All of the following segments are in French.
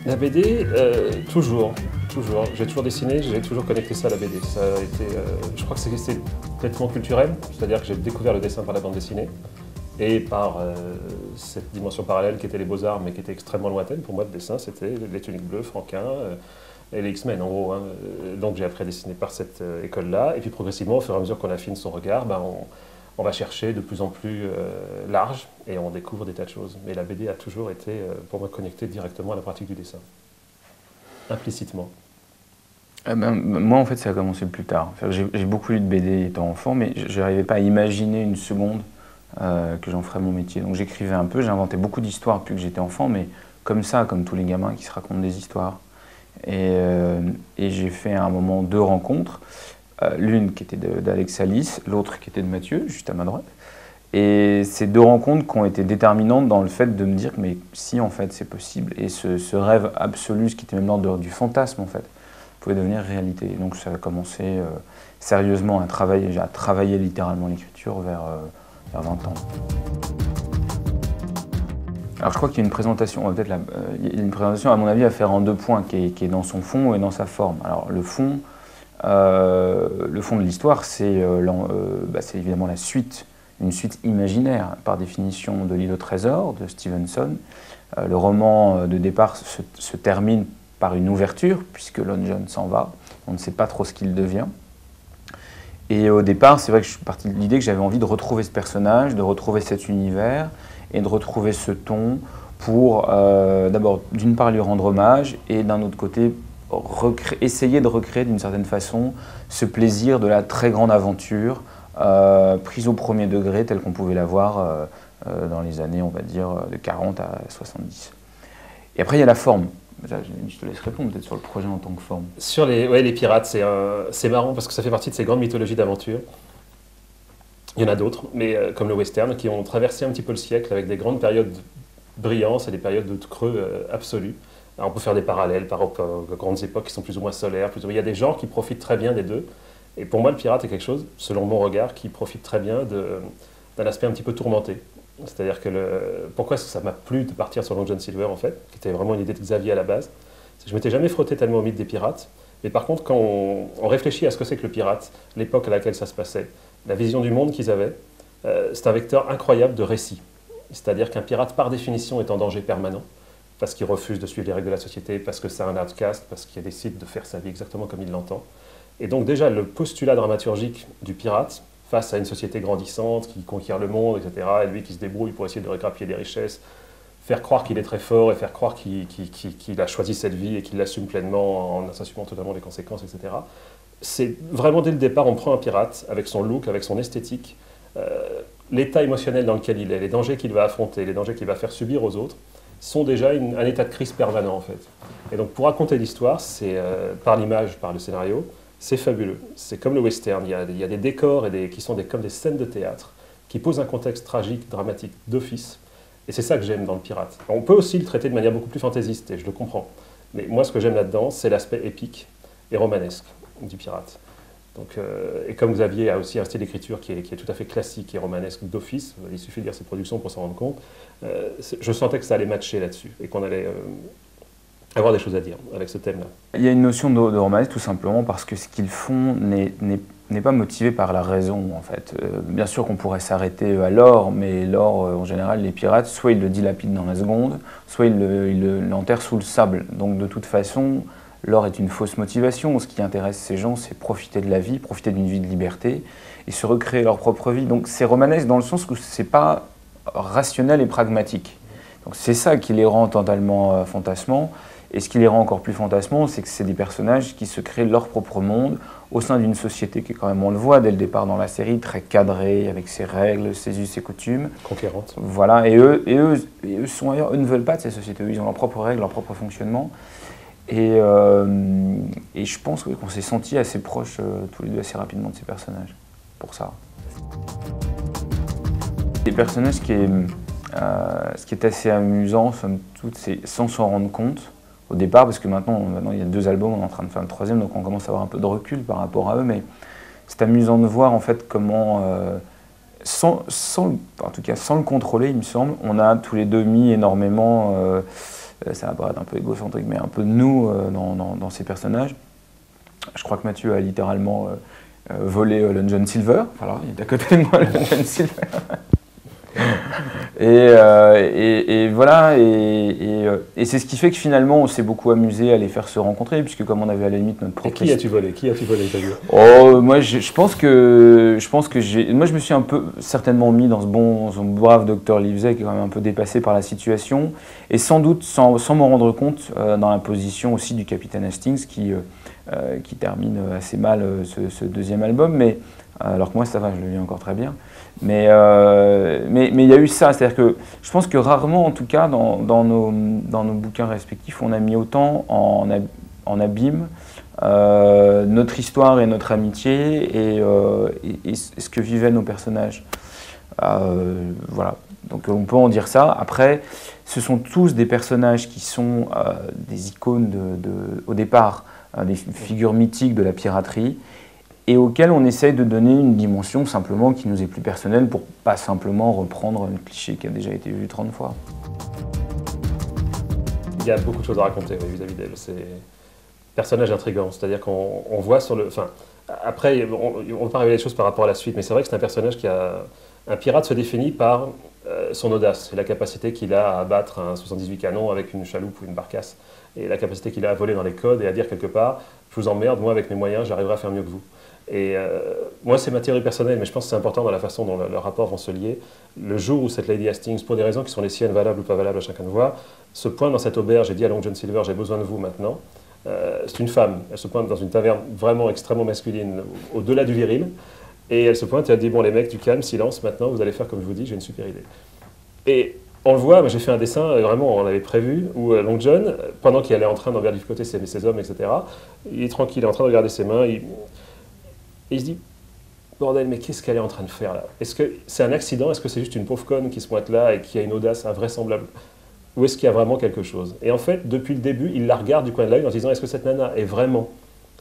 La BD, toujours. J'ai toujours dessiné, j'ai toujours connecté ça à la BD. Ça a été, je crois que c'est complètement culturel, c'est-à-dire que j'ai découvert le dessin par la bande dessinée et par cette dimension parallèle qui était les Beaux-Arts, mais qui était extrêmement lointaine. Pour moi, le dessin, c'était les Tuniques Bleues, Franquin et les X-Men, en gros. Hein. Donc j'ai appris à dessiner par cette école-là. Et puis progressivement, au fur et à mesure qu'on affine son regard, on va chercher de plus en plus large et on découvre des tas de choses. Mais la BD a toujours été, pour moi, connectée directement à la pratique du dessin, implicitement. Moi, en fait, ça a commencé plus tard. J'ai beaucoup lu de BD étant enfant, mais je n'arrivais pas à imaginer une seconde que j'en ferais mon métier. Donc j'écrivais un peu, j'inventais beaucoup d'histoires depuis que j'étais enfant, mais comme ça, comme tous les gamins qui se racontent des histoires. Et j'ai fait à un moment 2 rencontres, l'une qui était d'Alex Alice, l'autre qui était de Mathieu, juste à ma droite. Et ces 2 rencontres qui ont été déterminantes dans le fait de me dire que mais si en fait c'est possible, et ce rêve absolu, ce qui était même l'ordre du fantasme en fait, pouvait devenir réalité. Et donc ça a commencé sérieusement à travailler littéralement l'écriture vers 20 ans. Alors je crois qu'il y a une présentation, il y a une présentation à mon avis à faire en 2 points, qui est dans son fond et dans sa forme. Alors le fond de l'histoire, c'est évidemment la suite, une suite imaginaire par définition de L'Île au trésor de Stevenson. Le roman de départ se termine par une ouverture, puisque Lon John s'en va, on ne sait pas trop ce qu'il devient. Et au départ, c'est vrai que je suis parti de l'idée que j'avais envie de retrouver ce personnage, de retrouver cet univers, et de retrouver ce ton pour, d'abord, d'une part, lui rendre hommage, et d'un autre côté, essayer de recréer d'une certaine façon ce plaisir de la très grande aventure, prise au premier degré, telle qu'on pouvait la voir dans les années, on va dire, de 40 à 70. Et après, il y a la forme. Je te laisse répondre peut-être sur le projet en tant que forme. Sur les pirates, c'est marrant parce que ça fait partie de ces grandes mythologies d'aventure. Il y en a d'autres, mais comme le western, qui ont traversé un petit peu le siècle avec des grandes périodes de brillance et des périodes de creux absolus. Alors on peut faire des parallèles par rapport aux grandes époques qui sont plus ou moins solaires. Il y a des genres qui profitent très bien des deux. Et pour moi, le pirate est quelque chose, selon mon regard, qui profite très bien d'un aspect un petit peu tourmenté. C'est-à-dire que pourquoi est-ce que ça m'a plu de partir sur Long John Silver, en fait, qui était vraiment une idée de Xavier à la base. C'est que je m'étais jamais frotté tellement au mythe des pirates. Mais par contre, quand on réfléchit à ce que c'est que le pirate, l'époque à laquelle ça se passait, la vision du monde qu'ils avaient, c'est un vecteur incroyable de récit. C'est-à-dire qu'un pirate, par définition, est en danger permanent, parce qu'il refuse de suivre les règles de la société, parce que c'est un outcast, parce qu'il décide de faire sa vie exactement comme il l'entend. Et donc déjà, le postulat dramaturgique du pirate, face à une société grandissante qui conquiert le monde, etc., et lui qui se débrouille pour essayer de régrappiller des richesses, faire croire qu'il est très fort et faire croire qu'il a choisi cette vie et qu'il l'assume pleinement en assumant totalement les conséquences, etc. C'est vraiment dès le départ, on prend un pirate avec son look, avec son esthétique, l'état émotionnel dans lequel il est, les dangers qu'il va affronter, les dangers qu'il va faire subir aux autres, sont déjà un état de crise permanent en fait. Et donc pour raconter l'histoire, c'est par l'image, par le scénario, c'est fabuleux. C'est comme le western, il y a des décors qui sont comme des scènes de théâtre qui posent un contexte tragique, dramatique d'office. Et c'est ça que j'aime dans le pirate. On peut aussi le traiter de manière beaucoup plus fantaisiste, et je le comprends. Mais moi, ce que j'aime là-dedans, c'est l'aspect épique et romanesque du pirate. Donc, et comme Xavier a aussi un style d'écriture qui est tout à fait classique et romanesque d'office, il suffit de lire ses productions pour s'en rendre compte, je sentais que ça allait matcher là-dessus, et qu'on allait avoir des choses à dire avec ce thème-là. Il y a une notion de romanesque tout simplement parce que ce qu'ils font n'est pas motivé par la raison en fait. Bien sûr qu'on pourrait s'arrêter à l'or, mais l'or en général les pirates, soit ils le dilapident dans la seconde, soit ils l'enterrent sous le sable. Donc de toute façon, l'or est une fausse motivation. Ce qui intéresse ces gens, c'est profiter de la vie, profiter d'une vie de liberté et se recréer leur propre vie. Donc c'est romanesque dans le sens où c'est pas rationnel et pragmatique. Donc c'est ça qui les rend totalement fantasmants. Et ce qui les rend encore plus fantasmants, c'est que c'est des personnages qui se créent leur propre monde au sein d'une société qui est quand même, on le voit dès le départ dans la série, très cadrée, avec ses règles, ses us et coutumes. Conquérante. Voilà, et eux ne veulent pas de ces sociétés, ils ont leurs propres règles, leur propre fonctionnement. Et je pense qu'on s'est sentis assez proches tous les deux assez rapidement de ces personnages, pour ça. Les personnages, ce qui est assez amusant, somme toute, c'est sans s'en rendre compte, au départ, parce que maintenant il y a 2 albums, on est en train de faire le 3e, donc on commence à avoir un peu de recul par rapport à eux, mais c'est amusant de voir en fait comment, en tout cas sans le contrôler, il me semble, on a tous les deux mis énormément ça va paraître un peu égocentrique, mais un peu de nous dans ces personnages. Je crois que Mathieu a littéralement volé Long John Silver. Voilà, il est à côté de moi, Long John Silver. Et voilà, et c'est ce qui fait que finalement on s'est beaucoup amusé à les faire se rencontrer, puisque comme on avait à la limite notre propre... Qui as-tu volé? Moi je pense que moi je me suis un peu certainement mis dans ce brave docteur Livesey qui est quand même un peu dépassé par la situation, et sans doute sans m'en rendre compte dans la position aussi du capitaine Hastings qui termine assez mal ce deuxième album, mais alors que moi ça va, je le vis encore très bien. Mais il y a eu ça, c'est-à-dire que je pense que rarement, en tout cas, dans nos bouquins respectifs, on a mis autant en abîme notre histoire et notre amitié et ce que vivaient nos personnages. Voilà, donc on peut en dire ça. Après, ce sont tous des personnages qui sont des icônes au départ, des figures mythiques de la piraterie, et auquel on essaye de donner une dimension simplement qui nous est plus personnelle pour pas simplement reprendre un cliché qui a déjà été vu 30 fois. Il y a beaucoup de choses à raconter vis-à-vis d'elle. C'est un personnage intriguant, c'est-à-dire qu'on voit sur le... Enfin, après, on va pas révéler les choses par rapport à la suite, mais c'est vrai que c'est un personnage qui a... Un pirate se définit par son audace et la capacité qu'il a à abattre un 78 canons avec une chaloupe ou une barcasse, et la capacité qu'il a à voler dans les codes et à dire quelque part « je vous emmerde, moi avec mes moyens, j'arriverai à faire mieux que vous ». Et moi, c'est ma théorie personnelle, mais je pense que c'est important dans la façon dont leurs rapports vont se lier. Le jour où cette Lady Hastings, pour des raisons qui sont les siennes, valables ou pas valables à chacun de voir, se pointe dans cette auberge et dit à Long John Silver, j'ai besoin de vous maintenant. C'est une femme, elle se pointe dans une taverne vraiment extrêmement masculine, au-delà du viril, et elle se pointe et elle dit, bon les mecs, du calme, silence, maintenant vous allez faire comme je vous dis, j'ai une super idée. Et on le voit, moi j'ai fait un dessin, vraiment on l'avait prévu, où Long John, pendant qu'il est en train d'emmerdificoter ses hommes, etc., il est tranquille, il est en train de regarder ses mains, et il se dit, bordel, mais qu'est-ce qu'elle est en train de faire là? Est-ce que c'est un accident? Est-ce que c'est juste une pauvre conne qui se pointe là et qui a une audace invraisemblable? Ou est-ce qu'il y a vraiment quelque chose? Et en fait, depuis le début, il la regarde du coin de l'œil en se disant, est-ce que cette nana est vraiment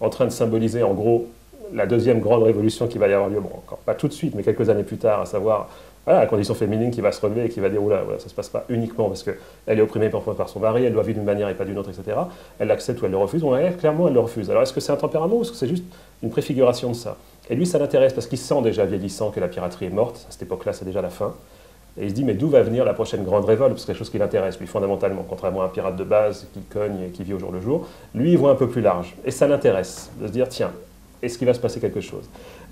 en train de symboliser, en gros, la deuxième grande révolution qui va y avoir lieu, bon, encore pas tout de suite, mais quelques années plus tard, à savoir voilà, la condition féminine qui va se relever et qui va dire, oula, voilà, ça ne se passe pas uniquement parce qu'elle est opprimée parfois par son mari, elle doit vivre d'une manière et pas d'une autre, etc. Elle l'accepte ou elle le refuse. Bon, clairement, elle le refuse. Alors, est-ce que c'est un tempérament ou est-ce que c'est juste une préfiguration de ça? Et lui, ça l'intéresse parce qu'il sent déjà vieillissant que la piraterie est morte. À cette époque-là, c'est déjà la fin. Et il se dit, mais d'où va venir la prochaine grande révolte? Parce que c'est quelque chose qui l'intéresse, lui, fondamentalement, contrairement à un pirate de base qui cogne et qui vit au jour le jour. Lui, il voit un peu plus large. Et ça l'intéresse, de se dire, tiens, est-ce qu'il va se passer quelque chose?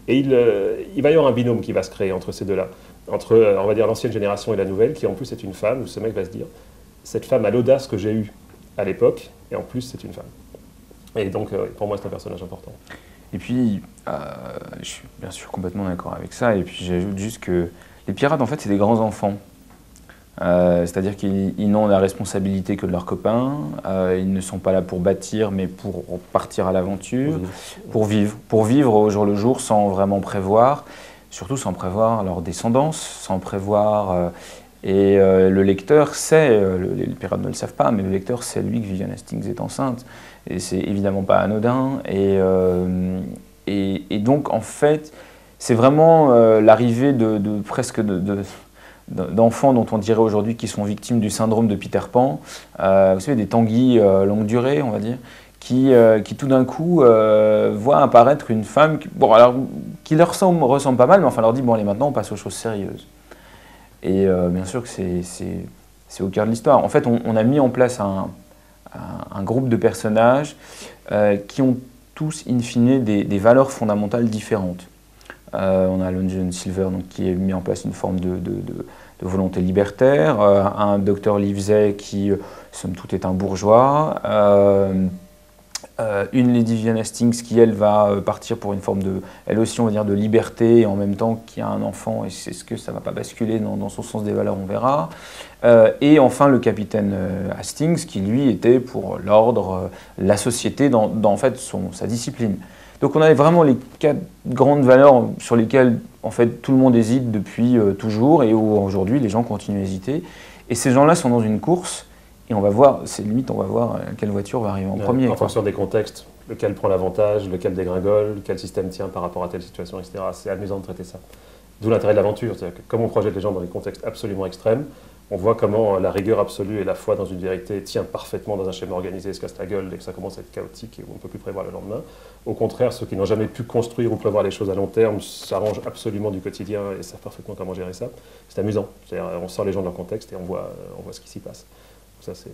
Et il va y avoir un binôme qui va se créer entre ces deux-là, entre, on va dire, l'ancienne génération et la nouvelle, qui en plus est une femme, où ce mec va se dire, cette femme a l'audace que j'ai eue à l'époque, et en plus, c'est une femme. Et donc, pour moi, c'est un personnage important. Et puis, je suis bien sûr complètement d'accord avec ça, et puis j'ajoute juste que les pirates, en fait, c'est des grands enfants. C'est-à-dire qu'ils n'ont la responsabilité que de leurs copains, ils ne sont pas là pour bâtir, mais pour partir à l'aventure, pour vivre au jour le jour sans vraiment prévoir, surtout sans prévoir leur descendance, sans prévoir... le lecteur sait, les pirates ne le savent pas, mais le lecteur sait, lui, que Vivian Hastings est enceinte, et c'est évidemment pas anodin, et donc, en fait, c'est vraiment l'arrivée presque d'enfants dont on dirait aujourd'hui qu'ils sont victimes du syndrome de Peter Pan, vous savez, des tanguis longue durée, on va dire, qui tout d'un coup voient apparaître une femme qui leur ressemble pas mal, mais enfin leur dit, bon allez, maintenant on passe aux choses sérieuses. Et bien sûr que c'est au cœur de l'histoire. En fait, on a mis en place un groupe de personnages qui ont tous, in fine, des valeurs fondamentales différentes. On a Long John Silver donc, qui a mis en place une forme de volonté libertaire, un docteur Livesey qui, somme toute, est un bourgeois, une Lady Vivian Hastings qui, elle, va partir pour une forme elle aussi, on va dire, de liberté, et en même temps qui a un enfant, et c'est ce que ça ne va pas basculer dans son sens des valeurs, on verra. Et enfin, le capitaine Hastings, qui, lui, était pour l'ordre, la société, dans en fait, sa discipline. Donc on avait vraiment les 4 grandes valeurs sur lesquelles en fait, tout le monde hésite depuis toujours, et où aujourd'hui les gens continuent à hésiter. Et ces gens-là sont dans une course, et on va voir, c'est limite, on va voir quelle voiture va arriver en premier. En fonction des contextes, lequel prend l'avantage, lequel dégringole, quel système tient par rapport à telle situation, etc. C'est amusant de traiter ça. D'où l'intérêt de l'aventure, c'est-à-dire que comme on projette les gens dans des contextes absolument extrêmes, On voit comment la rigueur absolue et la foi dans une vérité tient parfaitement dans un schéma organisé et se casse la gueule dès que ça commence à être chaotique et où on ne peut plus prévoir le lendemain. Au contraire, ceux qui n'ont jamais pu construire ou prévoir les choses à long terme s'arrangent absolument du quotidien et savent parfaitement comment gérer ça. C'est amusant. On sort les gens de leur contexte et on voit ce qui s'y passe. Donc ça, c'est